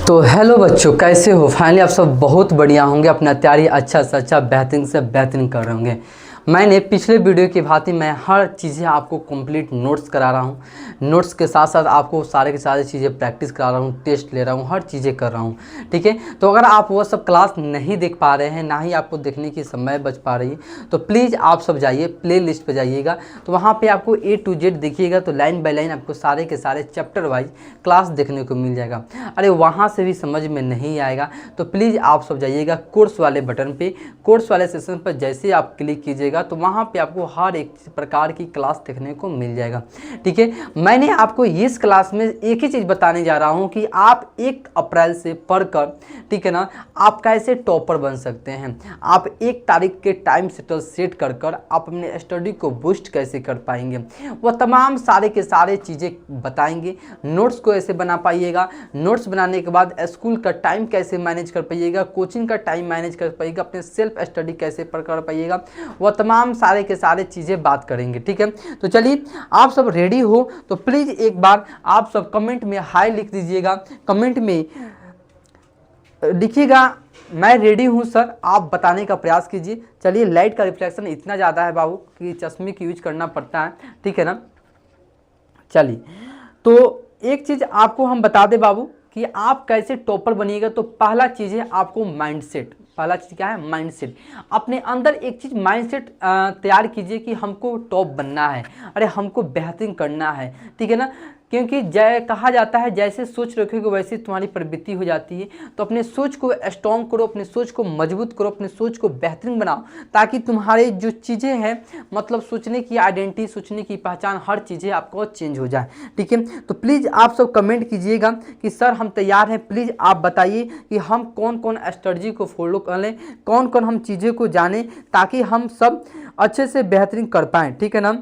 तो हेलो बच्चों, कैसे हो। फाइनली आप सब बहुत बढ़िया होंगे, अपना तैयारी अच्छा से अच्छा बेहतरीन से बेहतरीन कर रहे होंगे। मैंने पिछले वीडियो की भांति मैं हर चीज़ें आपको कंप्लीट नोट्स करा रहा हूँ। नोट्स के साथ साथ आपको सारे के सारे चीज़ें प्रैक्टिस करा रहा हूँ, टेस्ट ले रहा हूँ, हर चीज़ें कर रहा हूँ। ठीक है, तो अगर आप वो सब क्लास नहीं देख पा रहे हैं, ना ही आपको देखने की समय बच पा रही है, तो प्लीज़ आप सब जाइए प्ले लिस्ट पर जाइएगा। तो वहाँ पर आपको A to Z देखिएगा, तो लाइन बाय लाइन आपको सारे के सारे चैप्टर वाइज क्लास देखने को मिल जाएगा। अरे वहाँ से भी समझ में नहीं आएगा तो प्लीज़ आप सब जाइएगा कोर्स वाले बटन पे। कोर्स वाले सेशन पर जैसे आप क्लिक कीजिएगा तो वहाँ पे आपको हर एक प्रकार की क्लास देखने को मिल जाएगा। ठीक है, मैंने आपको इस क्लास में एक ही चीज़ बताने जा रहा हूँ कि आप 1 अप्रैल से पढ़कर, ठीक है ना, आप कैसे टॉपर बन सकते हैं। आप 1 तारीख के टाइम सेट कर आप अपने स्टडी को बूस्ट कैसे कर पाएंगे, वो तमाम सारे के सारे चीज़ें बताएंगे। नोट्स को ऐसे बना पाइएगा, नोट्स बनाने के बाद स्कूल का टाइम कैसे मैनेज कर पाइएगा, कोचिंग का टाइम मैनेज कर पाइएगा, अपने सेल्फ स्टडी कैसे कर पाइएगा, वह तमाम सारे के सारे चीज़ें बात करेंगे। ठीक है, तो चलिए आप सब रेडी हो तो प्लीज़ एक बार आप सब कमेंट में हाय लिख दीजिएगा। कमेंट में लिखिएगा मैं रेडी हूँ सर, आप बताने का प्रयास कीजिए। चलिए, लाइट का रिफ्लेक्शन इतना ज़्यादा है बाबू कि चश्मे की यूज करना पड़ता है। ठीक है ना, चलिए तो एक चीज़ आपको हम बता दें बाबू कि आप कैसे टॉपर बनिएगा। तो पहला चीज़ है आपको माइंडसेट। पहला चीज़ क्या है? माइंडसेट। अपने अंदर एक चीज़ माइंडसेट तैयार कीजिए कि हमको टॉप बनना है, अरे हमको बेहतरीन करना है। ठीक है ना, क्योंकि कहा जाता है जैसे सोच रखोगे वैसे तुम्हारी प्रवृत्ति हो जाती है। तो अपने सोच को स्ट्रॉन्ग करो, अपने सोच को मजबूत करो, अपने सोच को बेहतरीन बनाओ, ताकि तुम्हारे जो चीज़ें हैं, मतलब सोचने की आइडेंटिटी, सोचने की पहचान, हर चीज़ें आपको चेंज हो जाए। ठीक है, तो प्लीज़ आप सब कमेंट कीजिएगा कि सर हम तैयार हैं। प्लीज़ आप बताइए कि हम कौन कौन स्ट्रेटजी को फॉलो कर लें, कौन कौन हम चीज़ें को जानें, ताकि हम सब अच्छे से बेहतरीन कर पाएँ। ठीक है ना,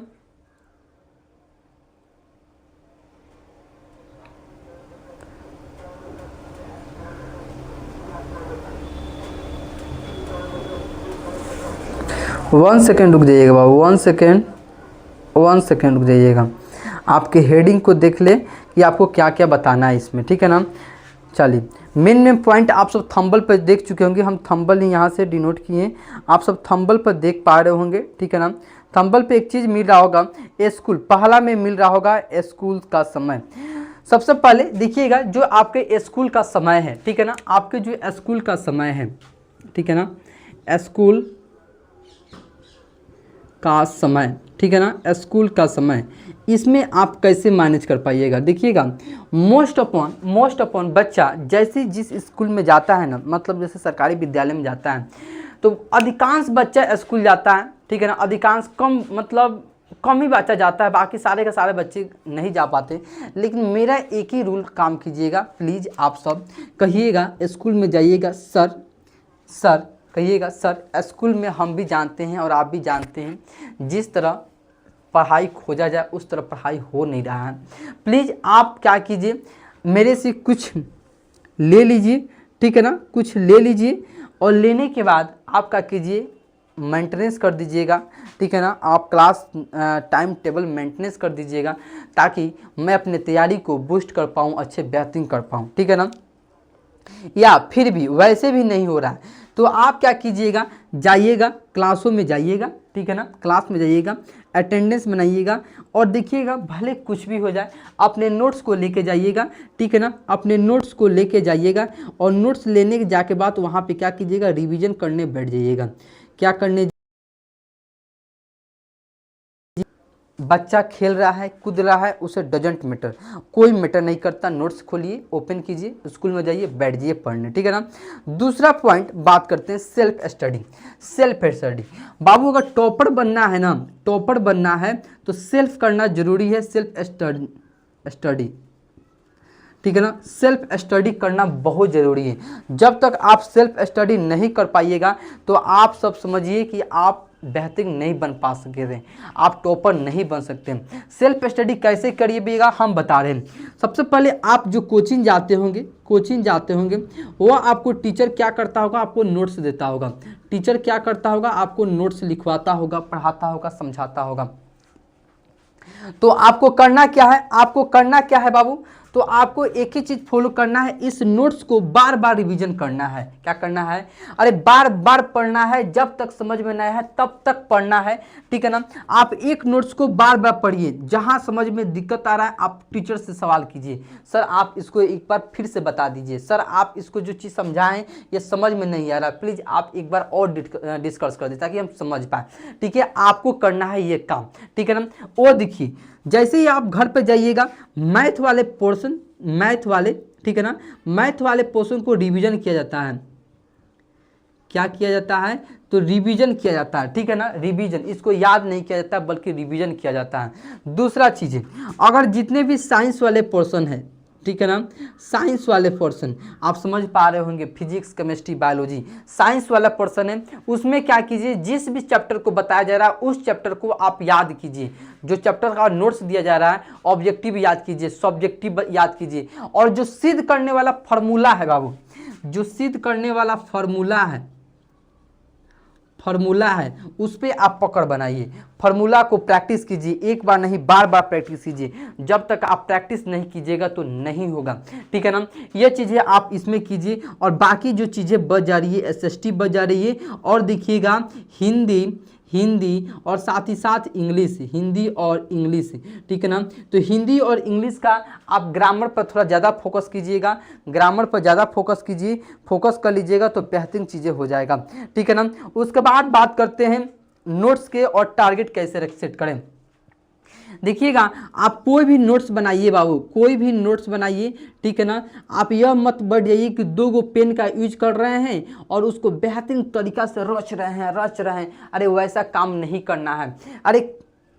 1 सेकेंड रुक जाइएगा बाबू, 1 सेकेंड, 1 सेकेंड रुक जाइएगा। आपके हेडिंग को देख ले कि आपको क्या क्या बताना है इसमें। ठीक है ना, चलिए मेन पॉइंट आप सब थंबल पर देख चुके होंगे, हम थंबल ही यहाँ से डिनोट किए, आप सब थंबल पर देख पा रहे होंगे। ठीक है ना, थंबल पे एक चीज़ मिल रहा होगा स्कूल, पहला में मिल रहा होगा स्कूल का समय। सबसे पहले देखिएगा जो आपके स्कूल का समय है, ठीक है ना, आपके जो स्कूल का समय है, ठीक है ना, स्कूल का समय, ठीक है ना, स्कूल का समय, इसमें आप कैसे मैनेज कर पाइएगा। देखिएगा मोस्ट अपॉन बच्चा जैसे जिस स्कूल में जाता है ना, मतलब जैसे सरकारी विद्यालय में जाता है तो अधिकांश बच्चा स्कूल जाता है। ठीक है ना, अधिकांश कम, मतलब कम ही बच्चा जाता है, बाकी सारे के सारे बच्चे नहीं जा पाते। लेकिन मेरा एक ही रूल काम कीजिएगा, प्लीज़ आप सब कहिएगा स्कूल में जाइएगा सर, सर कहिएगा सर, स्कूल में हम भी जानते हैं और आप भी जानते हैं जिस तरह पढ़ाई खोजा जाए उस तरह पढ़ाई हो नहीं रहा है। प्लीज़ आप क्या कीजिए, मेरे से कुछ ले लीजिए। ठीक है ना, कुछ ले लीजिए और लेने के बाद आप क्या कीजिए, मेंटेनेंस कर दीजिएगा। ठीक है ना, आप क्लास टाइम टेबल मेंटेनेंस कर दीजिएगा, ताकि मैं अपने तैयारी को बूस्ट कर पाऊँ, अच्छे बेहतरीन कर पाऊँ। ठीक है ना, या फिर भी वैसे भी नहीं हो रहा है तो आप क्या कीजिएगा, जाइएगा क्लासों में जाइएगा। ठीक है ना, क्लास में जाइएगा, अटेंडेंस बनाइएगा और देखिएगा भले कुछ भी हो जाए अपने नोट्स को लेके जाइएगा। ठीक है ना, अपने नोट्स को लेके जाइएगा और नोट्स लेने के जाके बाद वहाँ पे क्या कीजिएगा, रिवीजन करने बैठ जाइएगा। क्या करने, बच्चा खेल रहा है, कूद रहा है, उसे डजेंट मैटर, कोई मैटर नहीं करता। नोट्स खोलिए, ओपन कीजिए, स्कूल में जाइए, बैठ जाइए पढ़ने। ठीक है ना, दूसरा पॉइंट बात करते हैं सेल्फ स्टडी। सेल्फ स्टडी बाबू, अगर टॉपर बनना है ना, टॉपर बनना है तो सेल्फ करना जरूरी है। सेल्फ स्टडी, ठीक है ना, सेल्फ स्टडी करना बहुत ज़रूरी है। जब तक आप सेल्फ स्टडी नहीं कर पाइएगा तो आप सब समझिए कि आप बेहतरीन नहीं बन पा सकते, आप टॉपर नहीं बन सकते। सेल्फ स्टडी कैसे करिएगा हम बता रहे हैं। सबसे पहले आप जो कोचिंग जाते होंगे वो आपको टीचर क्या करता होगा, आपको नोट्स देता होगा। टीचर क्या करता होगा, आपको नोट्स लिखवाता होगा, पढ़ाता होगा, समझाता होगा। तो आपको करना क्या है, आपको करना क्या है बाबू, तो आपको एक ही चीज़ फॉलो करना है, इस नोट्स को बार बार रिवीजन करना है। क्या करना है? अरे बार बार पढ़ना है, जब तक समझ में नहीं है तब तक पढ़ना है, ठीक है ना। आप एक नोट्स को बार बार पढ़िए, जहां समझ में दिक्कत आ रहा है आप टीचर से सवाल कीजिए, सर आप इसको एक बार फिर से बता दीजिए, सर आप इसको जो चीज़ समझाएं ये समझ में नहीं आ रहा, प्लीज़ आप एक बार और डिस्कस कर दीजिए ताकि हम समझ पाए, ठीक है। आपको करना है ये काम, ठीक है ना। और देखिए जैसे ही आप घर पे जाइएगा, मैथ वाले पोर्शन, मैथ वाले, ठीक है ना, मैथ वाले पोर्शन को रिवीजन किया जाता है। क्या किया जाता है? तो रिवीजन किया जाता है, ठीक है ना। रिवीजन, इसको याद नहीं किया जाता बल्कि रिवीजन किया जाता है। दूसरा चीज़ है, अगर जितने भी साइंस वाले पोर्शन है, ठीक है ना, साइंस वाले पोर्शन आप समझ पा रहे होंगे, फिजिक्स केमिस्ट्री बायोलॉजी, साइंस वाला पोर्शन है, उसमें क्या कीजिए, जिस भी चैप्टर को बताया जा रहा है उस चैप्टर को आप याद कीजिए। जो चैप्टर का नोट्स दिया जा रहा है, ऑब्जेक्टिव याद कीजिए, सब्जेक्टिव याद कीजिए, और जो सिद्ध करने वाला फॉर्मूला है बाबू, जो सिद्ध करने वाला फॉर्मूला है उस पर आप पकड़ बनाइए। फॉर्मूला को प्रैक्टिस कीजिए, एक बार नहीं बार बार प्रैक्टिस कीजिए, जब तक आप प्रैक्टिस नहीं कीजिएगा तो नहीं होगा, ठीक है ना। ये चीज़ें आप इसमें कीजिए, और बाकी जो चीज़ें बच जा रही है, एसएसटी बच जा रही है, और देखिएगा हिंदी और साथ ही साथ इंग्लिश, हिंदी और इंग्लिश, ठीक है ना। तो हिंदी और इंग्लिश का आप ग्रामर पर थोड़ा ज़्यादा फोकस कीजिएगा, ग्रामर पर ज़्यादा फोकस कीजिए, फोकस कर लीजिएगा तो बेहतरीन चीज़ें हो जाएगा, ठीक है ना। उसके बाद बात करते हैं नोट्स के और टारगेट कैसे सेट करें। देखिएगा, आप कोई भी नोट्स बनाइए बाबू, कोई भी नोट्स बनाइए, ठीक है ना। आप यह मत बढ़ जाइए कि 2 पेन का यूज कर रहे हैं और उसको बेहतरीन तरीका से रच रहे हैं। अरे वैसा काम नहीं करना है। अरे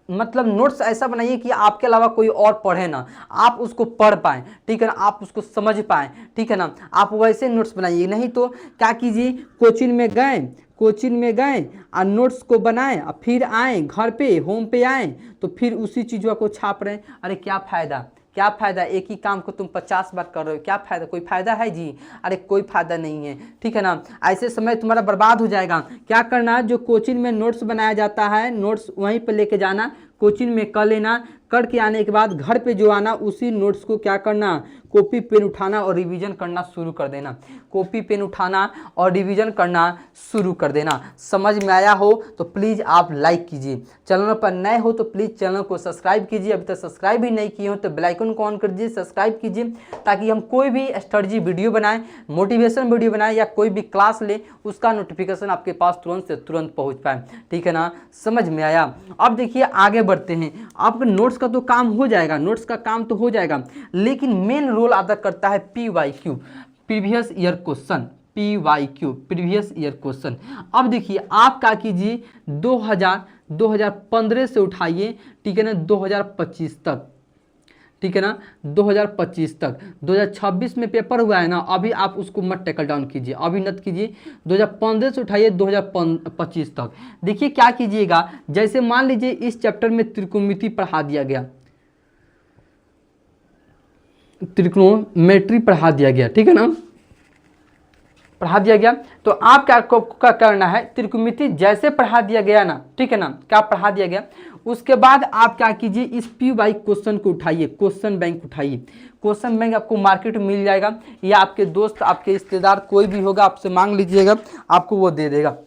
मतलब नोट्स ऐसा बनाइए कि आपके अलावा कोई और पढ़े ना, आप उसको पढ़ पाएँ, ठीक है ना, आप उसको समझ पाएँ, ठीक है ना। आप वैसे नोट्स बनाइए, नहीं तो क्या कीजिए, कोचिंग में गए और नोट्स को बनाएं और फिर आए घर पे, होम पे आए तो फिर उसी चीज़ों को छाप रहे हैं। अरे क्या फ़ायदा, क्या फ़ायदा, एक ही काम को तुम 50 बार कर रहे हो, क्या फ़ायदा, कोई फ़ायदा है जी? अरे कोई फ़ायदा नहीं है, ठीक है ना। ऐसे समय तुम्हारा बर्बाद हो जाएगा। क्या करना, जो कोचिंग में नोट्स बनाया जाता है, नोट्स वहीं पर लेके जाना, कोचिंग में कर लेना, करके आने के बाद घर पे जो आना, उसी नोट्स को क्या करना, कॉपी पेन उठाना और रिवीजन करना शुरू कर देना, कॉपी पेन उठाना और रिवीजन करना शुरू कर देना। समझ में आया हो तो प्लीज़ आप लाइक कीजिए, चैनल पर नए हो तो प्लीज़ चैनल को सब्सक्राइब कीजिए, अभी तक सब्सक्राइब ही नहीं किए हो तो बेल आइकन को ऑन कर दीजिए, सब्सक्राइब कीजिए, ताकि हम कोई भी स्ट्रेटजी वीडियो बनाएं, मोटिवेशन वीडियो बनाएं या कोई भी क्लास ले, उसका नोटिफिकेशन आपके पास तुरंत से तुरंत पहुँच पाए, ठीक है ना। समझ में आया। अब देखिए आगे बढ़ते हैं। आपका नोट्स का तो काम हो जाएगा, नोट्स का काम तो हो जाएगा, लेकिन मेन रोल अदा करता है PYQ, previous year question, PYQ previous year question. अब देखिए आप क्या कीजिए, 2015 से उठाइए, ठीक है ना, 2025 तक, ठीक है ना, 2025 तक। 2026 में पेपर हुआ है ना, अभी आप उसको मत टेकल डाउन कीजिए, अभी मत कीजिए, 2015 से उठाइए 2025 तक। देखिए क्या कीजिएगा, जैसे मान लीजिए इस चैप्टर में त्रिकोणमिति पढ़ा दिया गया, त्रिकोणमेट्री पढ़ा दिया गया, ठीक है ना, पढ़ा दिया गया, तो आप क्या करना है, त्रिकोणमिति जैसे पढ़ा दिया गया ना, ठीक है ना, क्या पढ़ा दिया गया, उसके बाद आप क्या कीजिए, इस PY क्वेश्चन को उठाइए, क्वेश्चन बैंक उठाइए। क्वेश्चन बैंक आपको मार्केट में मिल जाएगा, या आपके दोस्त, आपके रिश्तेदार कोई भी होगा, आपसे मांग लीजिएगा, आपको वो दे देगा,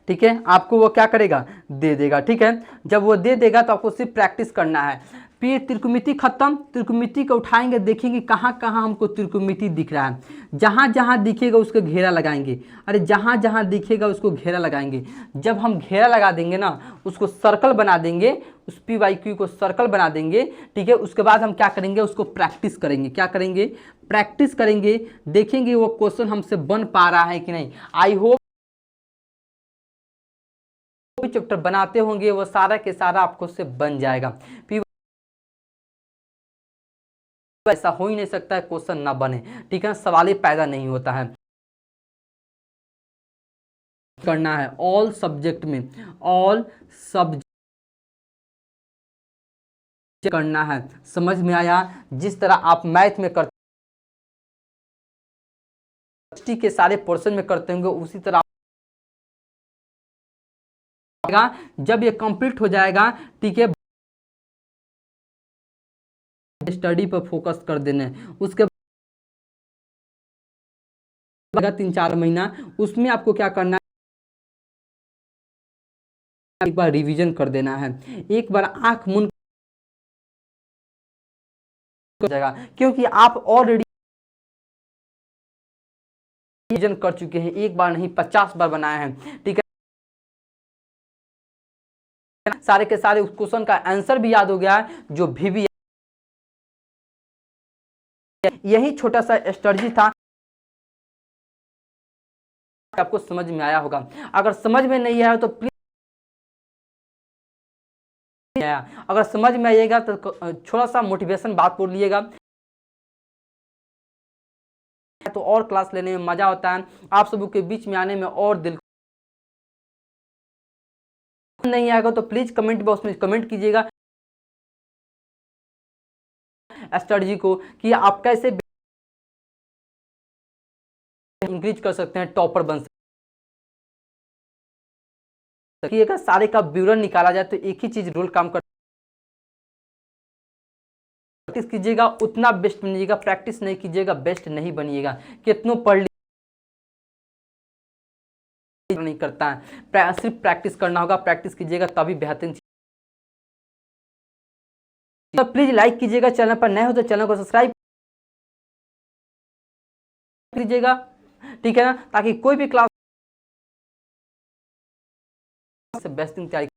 ठीक है, आपको वो क्या करेगा, दे देगा, ठीक है। जब वो दे देगा तो आपको सिर्फ प्रैक्टिस करना है। फिर त्रिकोणमिति खत्म, त्रिकोणमिति को उठाएंगे, देखेंगे कहाँ कहाँ हमको त्रिकोणमिति दिख रहा है, जहाँ जहाँ दिखेगा उसको घेरा लगाएंगे। अरे जहाँ जहाँ दिखेगा उसको घेरा लगाएंगे। जब हम घेरा लगा देंगे ना, उसको सर्कल बना देंगे, उस PYQ को सर्कल बना देंगे, ठीक है। उसके बाद हम क्या करेंगे, उसको प्रैक्टिस करेंगे। क्या करेंगे, प्रैक्टिस करेंगे, देखेंगे वो क्वेश्चन हमसे बन पा रहा है कि नहीं। आई होप चैप्टर बनाते होंगे वो सारा के सारा आपको से बन जाएगा। ऐसा हो ही नहीं सकता है क्वेश्चन ना बने, ठीक है, सवाल ही पैदा नहीं होता है। करना है ऑल सब्जेक्ट में, ऑल सब्जेक्ट करना है। समझ में आया। जिस तरह आप मैथ में करते के सारे पोर्शन में करते होंगे, उसी तरह जब ये कंप्लीट हो जाएगा, ठीक है, स्टडी पर फोकस कर देना है। उसके बाद 3-4 महीना उसमें आपको क्या करना है, एक बार रिवीजन कर देना है, एक बार आंख मूंद कर जाएगा, क्योंकि आप ऑलरेडी रिवीजन कर चुके हैं, एक बार नहीं 50 बार बनाए हैं, ठीक है। सारे के सारे उस क्वेश्चन का आंसर भी याद हो गया है, जो भी यही छोटा सा स्ट्रेटजी था, आपको समझ में आया होगा। अगर समझ में नहीं आया तो प्लीज, अगर समझ में आएगा तो थोड़ा सा मोटिवेशन बात बोल लिएगा, तो और क्लास लेने में मजा होता है, आप सबों के बीच में आने में और दिल नहीं आएगा तो प्लीज कमेंट बॉक्स में कमेंट कीजिएगा स्ट्रेटजी को, कि आप कैसे इंक्रीज कर सकते हैं, टॉपर बन सकते हैं। अगर सारे का विवरण निकाला जाए तो एक ही चीज रोल काम कर, प्रैक्टिस कीजिएगा उतना बेस्ट बनिएगा, प्रैक्टिस नहीं कीजिएगा बेस्ट नहीं बनिएगा। कितनों पढ़ नहीं करता है, सिर्फ प्रैक्टिस करना होगा, प्रैक्टिस कीजिएगा तभी बेहतरीन। तो प्लीज लाइक कीजिएगा, चैनल पर नए हो तो चैनल को सब्सक्राइब कीजिएगा, ठीक है ना, ताकि कोई भी क्लास से बेस्ट तैयारी